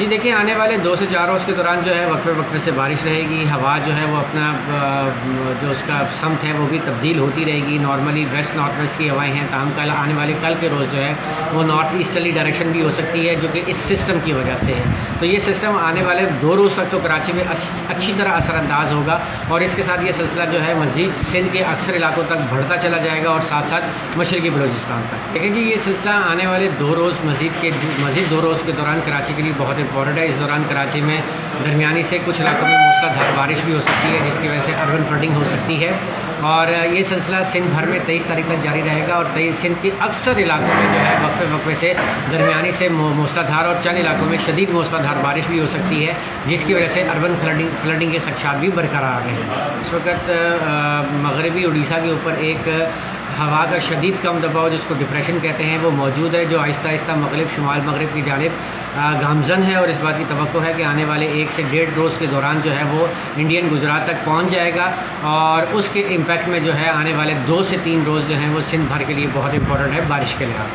जी देखिए, आने वाले 2 से 4 रोज़ के दौरान जो है वक्फे वक्फे से बारिश रहेगी। हवा जो है वो अपना जो उसका समत है वो भी तब्दील होती रहेगी। नॉर्मली वेस्ट नॉर्थ वेस्ट की हवाएं हैं, ताहम कल आने वाले कल के रोज़ जो है वो नॉर्थ ईस्टर्ली डायरेक्शन भी हो सकती है, जो कि इस सिस्टम की वजह से है। तो ये सिस्टम आने वाले 2 रोज़ तक तो कराची में अच्छी तरह असरअंदाज होगा और इसके साथ ये सिलसिला जो है मज़ीद सिंध के अक्सर इलाकों तक बढ़ता चला जाएगा और साथ साथ मशरक़ी बलूचिस्तान तक। लेकिन जी ये सिलसिला आने वाले 2 रोज़ मज़ीद 2 रोज़ के दौरान कराची के लिए बहुत इंपॉर्टेंट है। इस दौरान कराची में दरमियानी से कुछ इलाकों में मूसलाधार बारिश भी हो सकती है, जिसकी वजह से अर्बन फ्लडिंग हो सकती है और ये सिलसिला सिंध भर में 23 तारीख तक जारी रहेगा और सिंध के अक्सर इलाकों में जो है वक्फे वक्फे से दरमियानी से मूसलाधार और चंद इलाकों में शदीद मूसलाधार बारिश भी हो सकती है, जिसकी वजह से अर्बन फ्लडिंग के खदशात भी बरकरार हैं। इस वक्त मगरबी उड़ीसा के ऊपर एक हवा का शदीद कम दबाव जिसको डिप्रेशन कहते हैं वो मौजूद है, जो आहिस्ता आहिस्ता मगरब शुमाल मगरब की जानिब गामजन है और इस बात की तवक्को है कि आने वाले 1 से 1.5 रोज़ के दौरान जो है वो इंडियन गुजरात तक पहुंच जाएगा और उसके इम्पैक्ट में जो है आने वाले 2 से 3 रोज़ जो हैं वो सिंध भर के लिए बहुत इंपॉर्टेंट है बारिश के लिहाज से।